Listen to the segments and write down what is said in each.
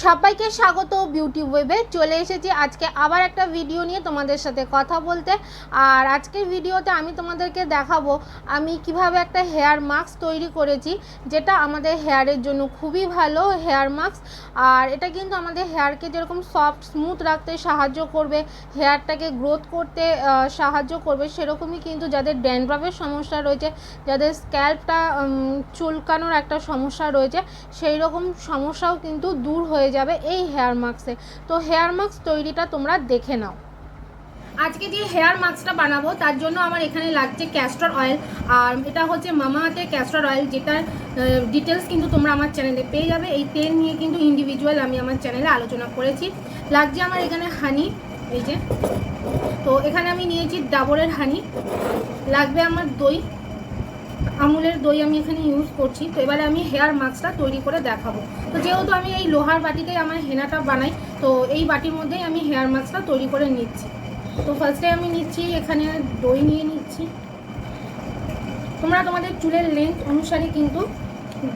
সবাইকে স্বাগত বিউটি ওয়েবে। চলে এসেছি আজকে আবার একটা ভিডিও নিয়ে তোমাদের সাথে কথা বলতে। আর আজকের ভিডিওতে আমি তোমাদেরকে দেখাবো আমি কিভাবে একটা হেয়ার মাস্ক তৈরি করেছি, যেটা আমাদের হেয়ারের জন্য খুবই ভালো হেয়ার মাস্ক। আর এটা কিন্তু আমাদের হেয়ারকে যেরকম সফট স্মুথ রাখতে সাহায্য করবে, হেয়ারটাকে গ্রোথ করতে সাহায্য করবে, সেরকমই কিন্তু যাদের ড্যান্ড্রাফের সমস্যা রয়েছে, যাদের স্ক্যাল্পটা চুলকানোর একটা সমস্যা রয়েছে, সেই রকম সমস্যাও কিন্তু দূর হয়ে যাবে এই হেয়ার মাস্কে। তো হেয়ার মাস্ক তৈরিটা তোমরা দেখে নাও। আজকে যে হেয়ার মাস্কটা বানাবো তার জন্য আমার এখানে লাগছে ক্যাস্টর অয়েল। আর এটা হচ্ছে মামাআর্থের ক্যাস্টর অয়েল, যেটার ডিটেলস কিন্তু তোমরা আমার চ্যানেলে পেয়ে যাবে। এই তেল নিয়ে কিন্তু ইন্ডিভিজুয়াল আমি আমার চ্যানেলে আলোচনা করেছি। লাগছে আমার এখানে হানি, এই যে, তো এখানে আমি নিয়েছি ডাবরের হানি। লাগবে আমার দই, আমুলের দই আমি এখানে ইউজ করছি। তো এবারে আমি হেয়ার মাস্কটা তৈরি করে দেখাবো। তো যেহেতু আমি এই লোহার বাটিতেই আমার হেনাটা বানাই, তো এই বাটির মধ্যেই আমি হেয়ার মাস্কটা তৈরি করে নিচ্ছি। তো ফার্স্টে আমি নিচ্ছি এখানে দই নিয়ে নিচ্ছি। তোমরা তোমাদের চুলের লেন্থ অনুসারে কিন্তু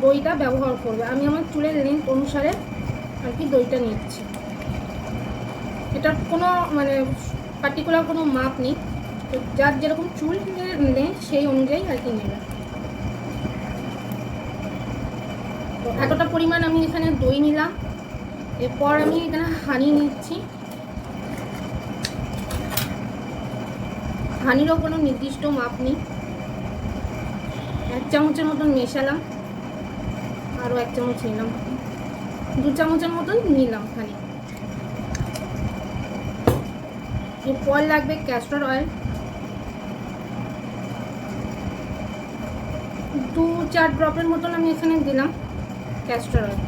দইটা ব্যবহার করবে। আমি আমার চুলের লেন্থ অনুসারে আর কি দইটা নিচ্ছি। এটার কোনো পার্টিকুলার কোনো মাপ নেই, তো যার যেরকম চুলের লেন্থ সেই অনুযায়ী আর কি নেবে। তো এতটা পরিমাণ আমি এখানে দই নিলাম। এরপর আমি এখানে হানি নিচ্ছি। হানিরও কোনো নির্দিষ্ট মাপ নেই। 1 চামচের মতন মেশালাম, আরও 1 চামচ নিলাম, 2 চামচের মতন নিলাম হানি। এরপর লাগবে ক্যাস্টর অয়েল, 2-4 ড্রপের মতন আমি এখানে দিলাম ক্যাস্টর অয়েল।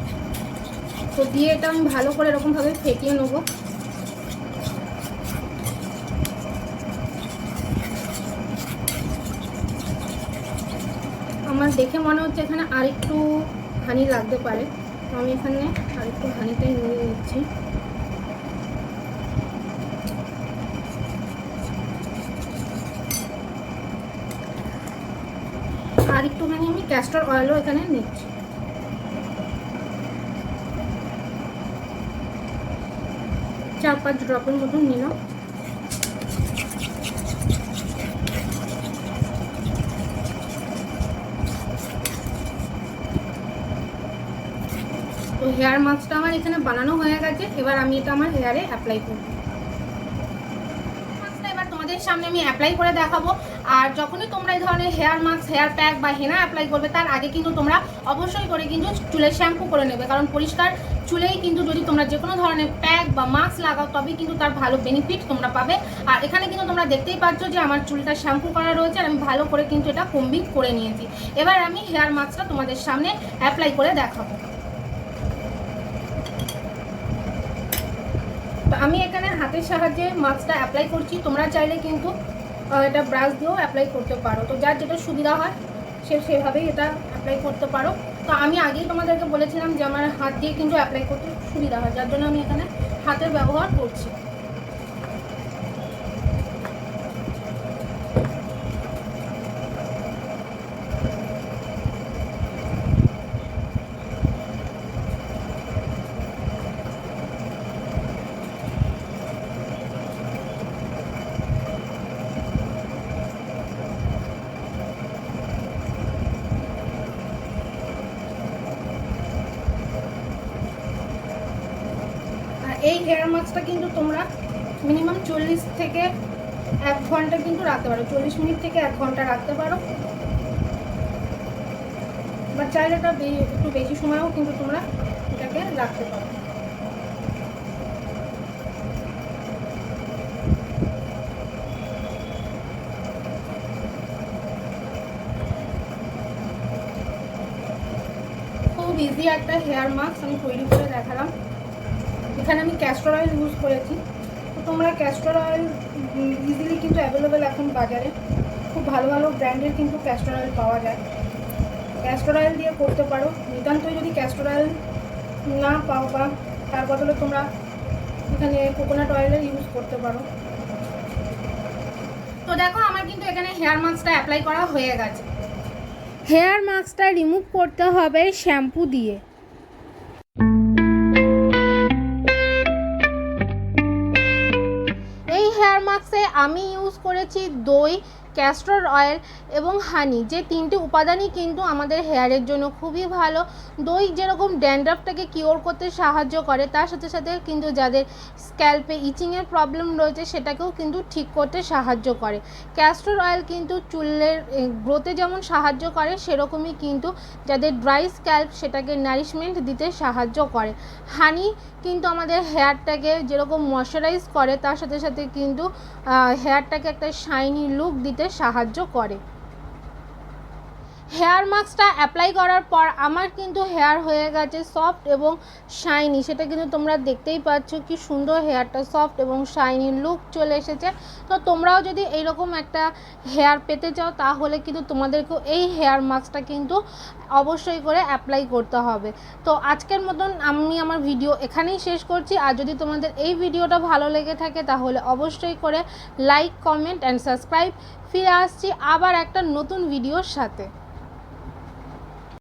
তো দিয়ে এটা আমি ভালো করে এরকমভাবে ফেটিয়ে নেবো। আমার দেখে মনে হচ্ছে এখানে আরেকটু হানি লাগতে পারে, তো আমি এখানে আরেকটু হানিটাই নিয়ে নিচ্ছি। আর একটুখানি আমি ক্যাস্টর অয়েলও এখানে নিচ্ছি। চার 5 ড্রপের মতন নিলাম। তো হেয়ার মাস্কটা আমার এখানে বানানো হয়ে গেছে। এবার আমি এটা আমার হেয়ারে অ্যাপ্লাই করব। মাস্কটা এবার তোমাদের সামনে আমি অ্যাপ্লাই করে দেখাবো। আর যখনই তোমরা এই ধরনের হেয়ার মাস্ক, হেয়ার প্যাক বা হেনা অ্যাপ্লাই করবে, তার আগে কিন্তু তোমরা অবশ্যই করে কিন্তু চুলে শ্যাম্পু করে নেবে। কারণ পরিষ্কার চুলেই কিন্তু যদি তোমরা যে কোনো ধরনের প্যাক বা মাস্ক লাগাও, তবেই কিন্তু তার ভালো বেনিফিট তোমরা পাবে। আর এখানে কিন্তু তোমরা দেখতেই পাচ্ছ যে আমার চুলটা শ্যাম্পু করা রয়েছে, আর আমি ভালো করে কিন্তু এটা কম্বিং করে নিয়েছি। এবার আমি হেয়ার মাস্কটা তোমাদের সামনে অ্যাপ্লাই করে দেখাবো। তো আমি এখানে হাতের সাহায্যে মাস্কটা অ্যাপ্লাই করছি। তোমরা চাইলে কিন্তু এটা ব্রাশ দিয়েও অ্যাপ্লাই করতে পারো। তো যার যেটা সুবিধা হয় সেভাবেই এটা অ্যাপ্লাই করতে পারো। তো আমি আগেই তোমাদেরকে বলেছিলাম যে আমার হাত দিয়ে কিন্তু অ্যাপ্লাই করতে সুবিধা হয়, যার জন্য আমি এখানে হাতের ব্যবহার করছি। এই হেয়ার মাস্কটা কিন্তু তোমরা মিনিমাম 40 থেকে 1 ঘন্টা কিন্তু রাখতে পারো। 40 মিনিট থেকে 1 ঘন্টা রাখতে পারো, বা চাইলে এটা একটু বেশি সময়ও কিন্তু তোমরা এটাকে রাখতে পারো। খুব ইজি একটা হেয়ার মাস্ক আমি তৈরি করে দেখালাম। এখানে আমি ক্যাস্টর অয়েল ইউজ করেছি। তো তোমরা ক্যাস্টর অয়েল ইজিলি কিন্তু অ্যাভেলেবেল এখন বাজারে, খুব ভালো ভালো ব্র্যান্ডের কিন্তু ক্যাস্টর অয়েল পাওয়া যায়। ক্যাস্টর অয়েল দিয়ে করতে পারো। নিতান্তই যদি ক্যাস্টর অয়েল না পাও, বা তার বদলে তোমরা এখানে কোকোনাট অয়েলের ইউজ করতে পারো। তো দেখো আমার কিন্তু এখানে হেয়ার মাস্কটা অ্যাপ্লাই করা হয়ে গেছে। হেয়ার মাস্কটা রিমুভ করতে হবে শ্যাম্পু দিয়ে। মাস্কে আমি ইউজ করেছি দই, ক্যাস্টর অয়েল এবং হানি, যে তিনটে উপাদানই কিন্তু আমাদের হেয়ারের জন্য খুবই ভালো। দই যেরকম ড্যান্ড্রাফটাকে কিওর করতে সাহায্য করে, তার সাথে সাথে কিন্তু যাদের স্ক্যাল্পে ইচিংয়ের প্রবলেম রয়েছে সেটাকেও কিন্তু ঠিক করতে সাহায্য করে। ক্যাস্টর অয়েল কিন্তু চুলের গ্রোথে যেমন সাহায্য করে, সেরকমই কিন্তু যাদের ড্রাই স্ক্যাল্প সেটাকে নারিশমেন্ট দিতে সাহায্য করে। হানি কিন্তু আমাদের হেয়ারটাকে যেরকম ময়শ্চারাইজ করে, তার সাথে সাথে কিন্তু হেয়ারটাকে একটা শাইনি লুক দিতে সাহায্য করে। হেয়ার মাস্কটা অ্যাপ্লাই করার পর আমার কিন্তু হেয়ার হয়ে গেছে সফট এবং শাইনি, সেটা কিন্তু তোমরা দেখতেই পাচ্ছ কি সুন্দর হেয়ারটা সফট এবং শাইনি লুক চলে এসেছে। তো তোমরাও যদি এইরকম একটা হেয়ার পেতে চাও তাহলে কিন্তু তোমাদেরকেও এই হেয়ার মাস্কটা কিন্তু অবশ্যই করে অ্যাপ্লাই করতে হবে। তো আজকের মতন আমি আমার ভিডিও এখানেই শেষ করছি। আর যদি তোমাদের এই ভিডিওটা ভালো লেগে থাকে তাহলে অবশ্যই করে লাইক, কমেন্ট অ্যান্ড সাবস্ক্রাইব। ফিরে আসছি আবার একটা নতুন ভিডিওর সাথে।